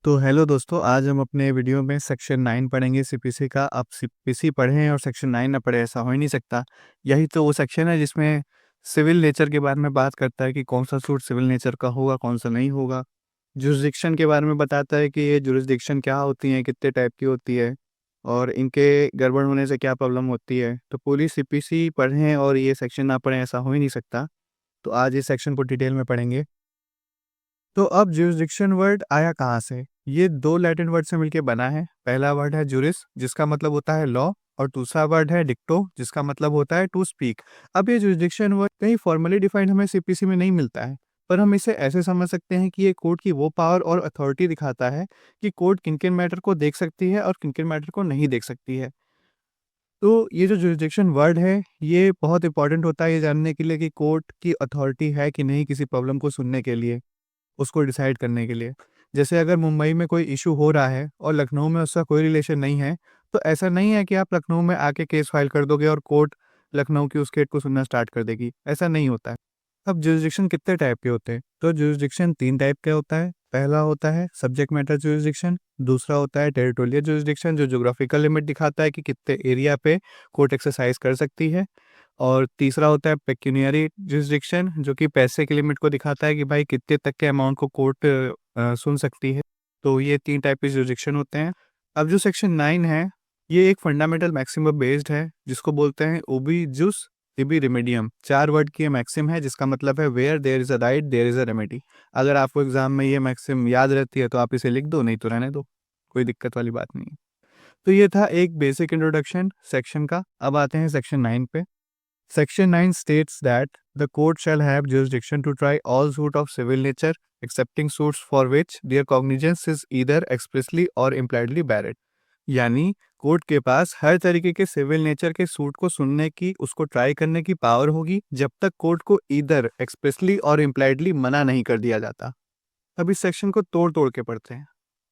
तो हेलो दोस्तों, आज हम अपने वीडियो में सेक्शन 9 पढ़ेंगे सीपीसी का। आप सीपीसी पढ़ें और सेक्शन 9 ना पढ़े, ऐसा हो ही नहीं सकता। यही तो वो सेक्शन है जिसमें सिविल नेचर के बारे में बात करता है कि कौन सा सूट सिविल नेचर का होगा, कौन सा नहीं होगा। जुरिसडिक्शन के बारे में बताता है कि ये जुरिसडिक्शन क्या होती हैं, कितने टाइप की होती है और इनके गड़बड़ होने से क्या प्रॉब्लम होती है। तो पूरी सीपीसी पढ़ें और ये सेक्शन ना पढ़ें, ऐसा हो ही नहीं सकता। तो आज इस सेक्शन को डिटेल में पढ़ेंगे। तो अब जुरिसडिक्शन वर्ड आया कहाँ से? ये दो लैटिन वर्ड से मिलकर बना है। पहला वर्ड है जुरिस, जिसका मतलब होता है लॉ, और दूसरा वर्ड है डिक्टो, जिसका मतलब होता है टू स्पीक। अब ये जुरिसडिक्शन वर्ड कहीं फॉर्मली डिफाइंड हमें सीपीसी में नहीं मिलता है, पर हम इसे ऐसे समझ सकते हैं कि ये कोर्ट की वो पावर और अथॉरिटी दिखाता है कि कोर्ट किन किन मैटर को देख सकती है और किन किन मैटर को नहीं देख सकती है। तो ये जो जुरिसडिक्शन वर्ड है, ये बहुत इंपॉर्टेंट होता है ये जानने के लिए कि कोर्ट की अथॉरिटी है कि नहीं किसी प्रॉब्लम को सुनने के लिए, उसको डिसाइड करने के लिए। जैसे अगर मुंबई में कोई इशू हो रहा है और लखनऊ में उसका कोई रिलेशन नहीं है, तो ऐसा नहीं है कि आप लखनऊ में आके केस फाइल कर दोगे और कोर्ट लखनऊ की उस केस को सुनना स्टार्ट कर देगी। ऐसा नहीं होता है। अब जुरिसडिक्शन कितने टाइप के होते हैं? तो जुरिसडिक्शन 3 टाइप का होता है। पहला होता है सब्जेक्ट मैटर जुरिसडिक्शन, दूसरा होता है टेरिटोरियल जुरिसडिक्शन जो ज्योग्राफिकल लिमिट दिखाता है कि कितने एरिया पे कोर्ट एक्सरसाइज कर सकती है, और तीसरा होता है पेक्यूनियरी जुरिसडिक्शन जो कि पैसे की लिमिट को दिखाता है कि भाई कितने तक के अमाउंट को कोर्ट सुन सकती है। तो ये 3 टाइप के जुरिसडिक्शन होते हैं। अब जो सेक्शन 9 है, ये एक फंडामेंटल मैक्सिमम बेस्ड है जिसको बोलते हैं ओबी जुस इबी रेमेडियम। 4 वर्ड की ये मैक्सिम है जिसका मतलब है where there is a right there is a remedy. अगर आपको एग्जाम में ये मैक्सिम याद रहती है तो आप इसे लिख दो, नहीं तो रहने दो, कोई दिक्कत वाली बात नहीं है। तो ये था एक बेसिक इंट्रोडक्शन सेक्शन का। अब आते हैं सेक्शन 9 पे। Section 9 states that the court shall have jurisdiction to try all suit of civil nature, excepting suits for which their cognizance is either expressly or impliedly barred। यानी court के पास हर तरीके के civil nature के suit को सुनने की, उसको try करने की पावर होगी जब तक कोर्ट को इधर एक्सप्रेसली और इम्प्लाइडली मना नहीं कर दिया जाता। अब इस सेक्शन को तोड़ तोड़ के पढ़ते हैं।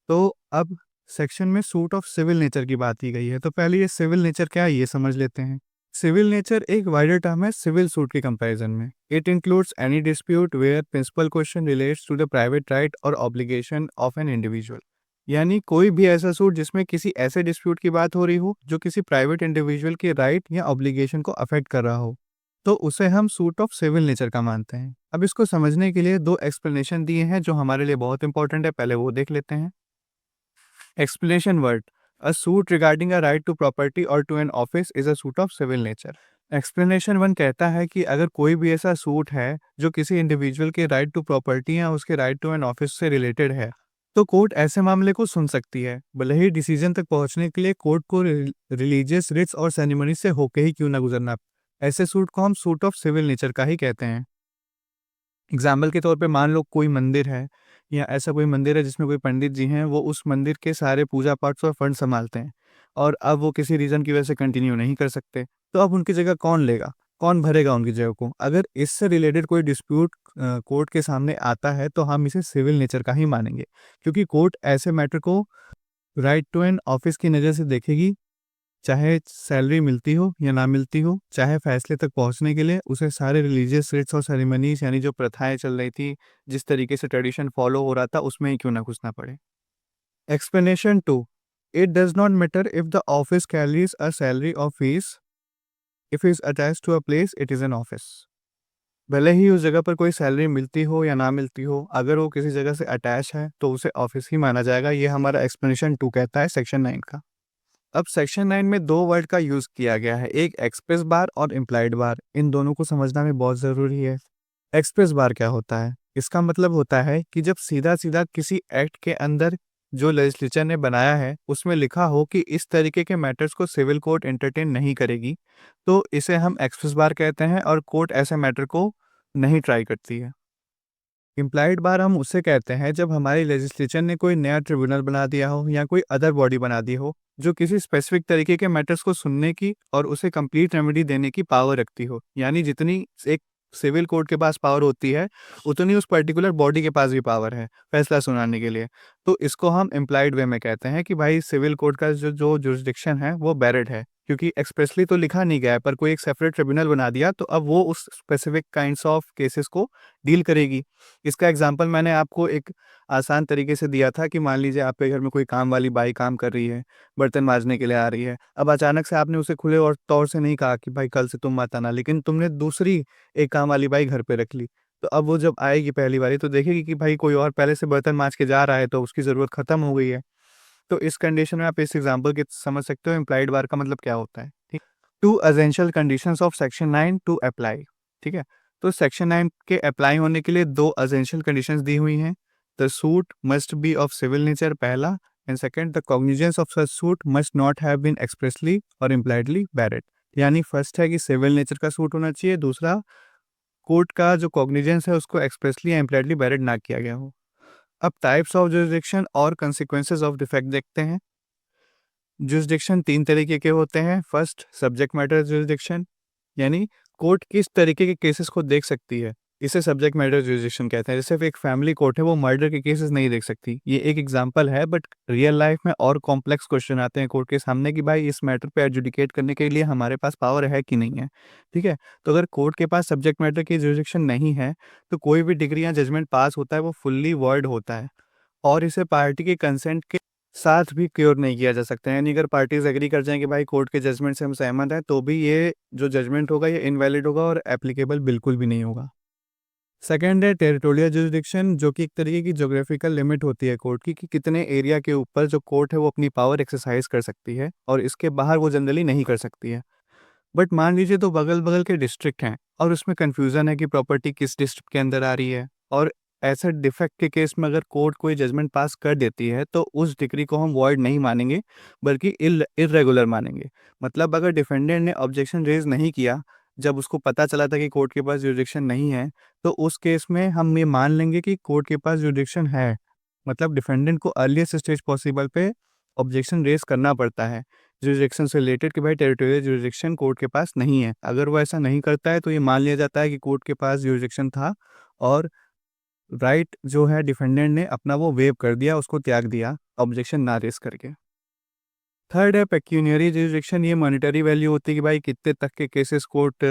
तो अब सेक्शन में सूट ऑफ सिविल नेचर की बात की गई है, तो पहले ये सिविल नेचर क्या है ये समझ लेते हैं। सिविल नेचर एक वाइडर टर्म है सिविल सूट के कंपैरिजन में। It includes any dispute where principal question relates to the private right और ऑब्लिगेशन ऑफ एन इंडिविजुअल। यानी कोई भी ऐसा सूट जिसमें किसी ऐसे डिस्प्यूट की बात हो रही हो जो किसी प्राइवेट इंडिविजुअल के राइट या ऑब्लिगेशन को अफेक्ट कर रहा हो, तो उसे हम सूट ऑफ सिविल नेचर का मानते हैं। अब इसको समझने के लिए 2 एक्सप्लेनेशन दिए हैं जो हमारे लिए बहुत इंपॉर्टेंट है, पहले वो देख लेते हैं। Explanation word: A suit regarding a right to property or to an office is a suit of civil nature। Explanation 1 कहता है कि अगर कोई भी ऐसा सूट है जो किसी इंडिविजुअल के राइट टू प्रॉपर्टी या उसके राइट टू एन ऑफिस से रिलेटेड है, तो कोर्ट ऐसे मामले को सुन सकती है, भले ही डिसीजन तक पहुंचने के लिए कोर्ट को रिलीजियस रिट्स और सेरेमनी से होके ही क्यों ना गुजरना। ऐसे सूट को हम सूट ऑफ सिविल नेचर का ही कहते हैं। एग्जाम्पल के तौर पे मान लो कोई मंदिर है, या ऐसा कोई मंदिर है जिसमें कोई पंडित जी हैं, वो उस मंदिर के सारे पूजा पाठ और फंड संभालते हैं, और अब वो किसी रीज़न की वजह से कंटिन्यू नहीं कर सकते, तो अब उनकी जगह कौन लेगा, कौन भरेगा उनकी जगह को? अगर इससे रिलेटेड कोई डिस्प्यूट कोर्ट के सामने आता है तो हम इसे सिविल नेचर का ही मानेंगे, क्योंकि कोर्ट ऐसे मैटर को राइट टू एन ऑफिस की नज़र से देखेगी, चाहे सैलरी मिलती हो या ना मिलती हो, चाहे फैसले तक पहुंचने के लिए उसे सारे रिलीजियस रिट्स और सेरेमनीज यानी जो प्रथाएं चल रही थी, जिस तरीके से ट्रेडिशन फॉलो हो रहा था, उसमें ही क्यों ना घुसना पड़े। Explanation 2: it does not matter if the office carries a salary और fees, if is attach to a place it is an office. भले ही उस जगह पर कोई सैलरी मिलती हो या ना मिलती हो, अगर वो किसी जगह से अटैच है तो उसे ऑफिस ही माना जाएगा। ये हमारा एक्सप्लेनेशन 2 कहता है सेक्शन 9 का। अब सेक्शन 9 में 2 वर्ड का यूज किया गया है, एक एक्सप्रेस बार और इम्प्लाइड बार। इन दोनों को समझना में बहुत जरूरी है। एक्सप्रेस बार क्या होता है? इसका मतलब होता है कि जब सीधा सीधा किसी एक्ट के अंदर जो लेजिस्लेचर ने बनाया है उसमें लिखा हो कि इस तरीके के मैटर्स को सिविल कोर्ट एंटरटेन नहीं करेगी, तो इसे हम एक्सप्रेस बार कहते हैं, और कोर्ट ऐसे मैटर को नहीं ट्राई करती है। इम्प्लाइड बार हम उसे कहते हैं जब हमारी लेजिस्लेचर ने कोई नया ट्रिब्यूनल बना दिया हो या कोई अदर बॉडी बना दी हो जो किसी स्पेसिफिक तरीके के मैटर्स को सुनने की और उसे कंप्लीट रेमेडी देने की पावर रखती हो। यानी जितनी एक सिविल कोर्ट के पास पावर होती है, उतनी उस पर्टिकुलर बॉडी के पास भी पावर है फैसला सुनाने के लिए। तो इसको हम इम्प्लाइड वे में कहते हैं कि भाई सिविल कोर्ट का जो जो जुरिसडिक्शन है वो बैरिड है, क्योंकि एक्सप्रेसली तो लिखा नहीं गया है, पर कोई एक सेपरेट ट्रिब्यूनल बना दिया तो अब वो उस स्पेसिफिक काइंड्स ऑफ केसेस को डील करेगी। इसका एग्जांपल मैंने आपको एक आसान तरीके से दिया था कि मान लीजिए आपके घर में कोई काम वाली बाई काम कर रही है, बर्तन मांजने के लिए आ रही है। अब अचानक से आपने उसे खुले और तौर से नहीं कहा कि भाई कल से तुम मत आना, लेकिन तुमने दूसरी एक काम वाली बाई घर पे रख ली। तो अब वो जब आएगी पहली बारी तो देखेगी कि भाई कोई और पहले से बर्तन मांज के जा रहा है, तो उसकी ज़रूरत खत्म हो गई है। तो इस कंडीशन में आप इस एग्जांपल के समझ सकते हो इम्प्लाइड बार का मतलब क्या होता है। ठीक, two essential conditions of section 9 to apply. ठीक है, तो सेक्शन 9 के अप्लाई होने के लिए दो एसेंशियल कंडीशंस दी हुई हैं। The suit must be of civil nature, पहला, and second, the cognizance of such suit must not have been expressly और इम्प्लाइडली बैरिड। यानी फर्स्ट है कि सिविल नेचर का सूट होना चाहिए, दूसरा कोर्ट का जो कॉग्निजेंस है उसको एक्सप्रेसली या इम्प्लाइडली बैरिड ना किया गया हो। अब टाइप्स ऑफ जुरिसडिक्शन और कंसिक्वेंसेस ऑफ डिफेक्ट देखते हैं। जुरिसडिक्शन तीन तरीके के होते हैं। फर्स्ट, सब्जेक्ट मैटर जुरिसडिक्शन, यानी कोर्ट किस तरीके के केसेस को देख सकती है, इसे सब्जेक्ट मैटर जुरिसडिक्शन कहते हैं। जैसे एक फैमिली कोर्ट है, वो मर्डर के केसेस नहीं देख सकती। ये एक एग्जांपल है, बट रियल लाइफ में और कॉम्प्लेक्स क्वेश्चन आते हैं कोर्ट के सामने कि भाई इस मैटर पे एडजुडिकेट करने के लिए हमारे पास पावर है कि नहीं है। ठीक है, तो अगर कोर्ट के पास सब्जेक्ट मैटर की जुरिसडिक्शन नहीं है तो कोई भी डिग्री या जजमेंट पास होता है वो फुल्ली वर्ड होता है और इसे पार्टी के कंसेंट के साथ भी क्योर नहीं किया जा सकता है। यानी अगर पार्टीज एग्री कर जाएं कि भाई कोर्ट के जजमेंट से हम सहमत हैं, तो भी ये जो जजमेंट होगा ये इनवैलिड होगा और एप्लीकेबल बिल्कुल भी नहीं होगा। सेकेंड है टेरिटोरियल जुरिसडिक्शन, जो कि एक तरीके की ज्योग्राफिकल लिमिट होती है कोर्ट की कि कितने एरिया के ऊपर जो कोर्ट है वो अपनी पावर एक्सरसाइज कर सकती है और इसके बाहर वो जनरली नहीं कर सकती है। बट मान लीजिए तो बगल बगल के डिस्ट्रिक्ट हैं और उसमें कन्फ्यूज़न है कि प्रॉपर्टी किस डिस्ट्रिक्ट के अंदर आ रही है, और ऐसे डिफेक्ट के केस में अगर कोर्ट कोई जजमेंट पास कर देती है तो उस डिग्री को हम वॉइड नहीं मानेंगे बल्कि इर्रेगुलर मानेंगे। मतलब अगर डिफेंडेंट ने ऑब्जेक्शन रेज नहीं किया जब उसको पता चला था कि कोर्ट के पास जुरिडिक्शन नहीं है, तो उस केस में हम ये मान लेंगे कि कोर्ट के पास जुरिडिक्शन है। मतलब डिफेंडेंट को अर्लीस्ट स्टेज पॉसिबल पे ऑब्जेक्शन रेज करना पड़ता है जुरिडिक्शन से रिलेटेड कि भाई टेरिटोरियल जुरिडिक्शन कोर्ट के पास नहीं है। अगर वो ऐसा नहीं करता है तो ये मान लिया जाता है कि कोर्ट के पास जुरिडिक्शन था और राइट जो है डिफेंडेंट ने अपना वो वेव कर दिया, उसको त्याग दिया ऑब्जेक्शन ना रेज करके। थर्ड है पेक्यूनियरी जुरिडिक्शन, ये मॉनेटरी वैल्यू होती है कि भाई कितने तक के केसेस कोर्ट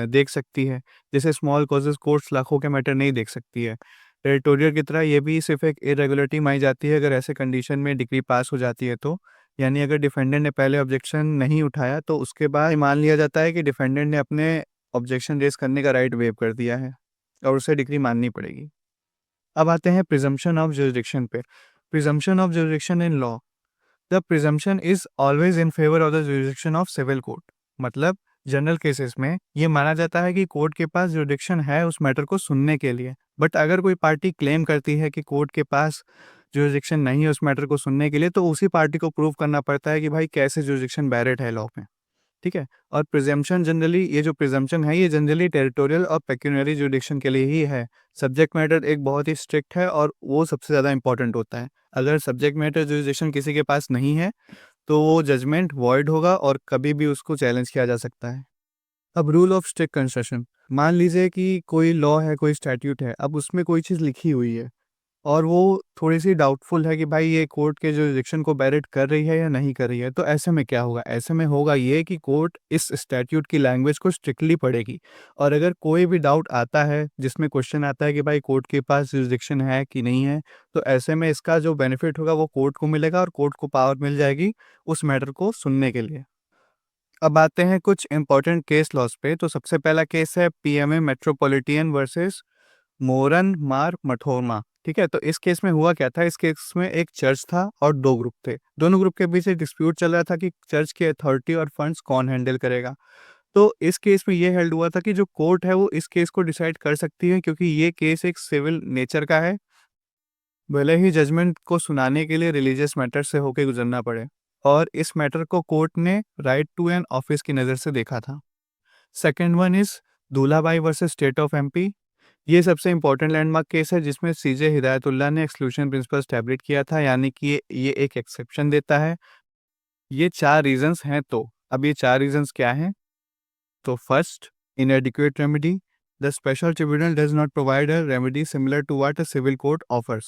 देख सकती है। जैसे स्मॉल कॉजेस कोर्ट्स लाखों के मैटर नहीं देख सकती है। टेरिटोरियल की तरह ये भी सिर्फ एक इरेगुलरिटी मानी जाती है अगर ऐसे कंडीशन में डिग्री पास हो जाती है तो। यानी अगर डिफेंडेंट ने पहले ऑब्जेक्शन नहीं उठाया तो उसके बाद मान लिया जाता है कि डिफेंडेंट ने अपने ऑब्जेक्शन रेज करने का राइट वेव कर दिया है और उसे डिग्री माननी पड़ेगी। अब आते हैं प्रिजम्पशन ऑफ जुरिडिक्शन पे। Presumption of jurisdiction in law, the presumption is always in favour of the jurisdiction of civil court. मतलब जनरल केसेस में ये माना जाता है कि कोर्ट के पास जुरिडिक्शन है उस मैटर को सुनने के लिए। बट अगर कोई पार्टी क्लेम करती है कि कोर्ट के पास जुरिडिक्शन नहीं है उस मैटर को सुनने के लिए, तो उसी पार्टी को प्रूव करना पड़ता है कि भाई कैसे जुरिडिक्शन बैरिड है लॉ में। ठीक है, और प्रिजम्पशन जनरली, ये जो प्रिजम्पशन है ये जनरली टेरिटोरियल और पेक्यूनियरी जुरिडिक्शन के लिए ही है। सब्जेक्ट मैटर एक बहुत ही स्ट्रिक्ट है और वो सबसे ज़्यादा इंपॉर्टेंट होता है। अगर सब्जेक्ट मैटर जुरिडिक्शन किसी के पास नहीं है तो वो जजमेंट वॉइड होगा और कभी भी उसको चैलेंज किया जा सकता है। अब रूल ऑफ स्ट्रिक्ट कंस्ट्रक्शन, मान लीजिए कि कोई लॉ है, कोई स्टैट्यूट है, अब उसमें कोई चीज़ लिखी हुई है और वो थोड़ी-सी डाउटफुल है कि भाई ये कोर्ट के जुरिडिक्शन को बैरिड कर रही है या नहीं कर रही है। तो ऐसे में क्या होगा? ऐसे में होगा ये कि कोर्ट इस स्टैट्यूट की लैंग्वेज को स्ट्रिक्टली पढ़ेगी और अगर कोई भी डाउट आता है, जिसमें क्वेश्चन आता है कि भाई कोर्ट के पास जुरिडिक्शन है कि नहीं है, तो ऐसे में इसका जो बेनिफिट होगा वो कोर्ट को मिलेगा और कोर्ट को पावर मिल जाएगी उस मैटर को सुनने के लिए। अब आते हैं कुछ इंपॉर्टेंट केस लॉज पे। तो सबसे पहला केस है पीएमए मेट्रोपॉलिटन वर्सेस मोरन मार मठोरमा। ठीक है, तो इस केस में हुआ क्या था? इस केस में एक चर्च था और दो ग्रुप थे। दोनों ग्रुप के बीच एक डिस्प्यूट चल रहा था कि चर्च की अथॉरिटी और फंड्स कौन हैंडल करेगा। तो इस केस में ये हेल्ड हुआ था कि जो कोर्ट है वो इस केस को डिसाइड कर सकती है क्योंकि ये केस एक सिविल नेचर का है, भले ही जजमेंट को सुनाने के लिए रिलीजियस मैटर से होकर गुजरना पड़े। और इस मैटर को कोर्ट ने राइट टू एन ऑफिस की नज़र से देखा था। Second one is Dulhabai versus state of MP. ये सबसे इंपॉर्टेंट लैंडमार्क केस है जिसमें सीजे हिदायतुल्लाह ने एक्सक्लूशन प्रिंसिपल स्टैब्लिश किया था, यानी कि ये एक एक्सेप्शन देता है। ये चार रीजंस हैं। तो अब ये चार रीजंस क्या हैं? तो first, inadequate remedy, the special tribunal does not provide a remedy similar to what a civil court offers.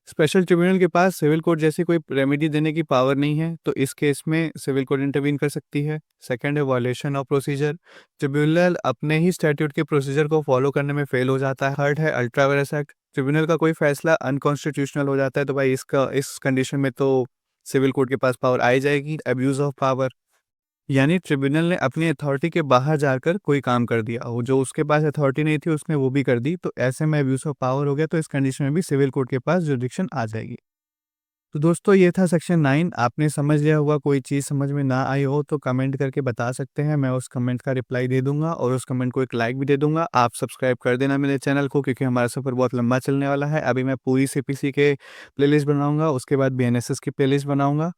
Special tribunal के पास सिविल कोर्ट जैसी कोई रेमेडी देने की पावर नहीं है, तो इस केस में सिविल कोर्ट इंटरवीन कर सकती है। सेकंड है वायलेशन ऑफ प्रोसीजर। ट्रिब्यूनल अपने ही स्टैट्यूट के प्रोसीजर को फॉलो करने में फेल हो जाता है। थर्ड है अल्ट्रा वायरस एक्ट। ट्रिब्यूनल का कोई फैसला अनकॉन्स्टिट्यूशनल हो जाता है, तो भाई इसका इस कंडीशन में तो सिविल कोर्ट के पास पावर आई जाएगी। अब्यूज ऑफ पावर, यानी ट्रिब्यूनल ने अपनी अथॉरिटी के बाहर जाकर कोई काम कर दिया, वो जो उसके पास अथॉरिटी नहीं थी उसने वो भी कर दी, तो ऐसे में अब्यूज ऑफ पावर हो गया, तो इस कंडीशन में भी सिविल कोर्ट के पास जुरिडिक्शन आ जाएगी। तो दोस्तों ये था सेक्शन 9। आपने समझ लिया होगा, कोई चीज़ समझ में ना आई हो तो कमेंट करके बता सकते हैं, मैं उस कमेंट का रिप्लाई दे दूंगा और उस कमेंट को एक लाइक भी दे दूंगा। आप सब्सक्राइब कर देना मेरे चैनल को, क्योंकि हमारा सफ़र बहुत लंबा चलने वाला है। अभी मैं पूरी सीपीसी के प्लेलिस्ट बनाऊंगा, उसके बाद बीएनएसएस की प्लेलिस्ट बनाऊंगा,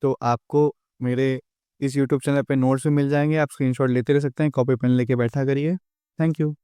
तो आपको मेरे इस यूट्यूब चैनल पे नोट्स भी मिल जाएंगे। आप स्क्रीनशॉट लेते रह सकते हैं, कॉपी पेन लेके बैठा करिए। Thank you.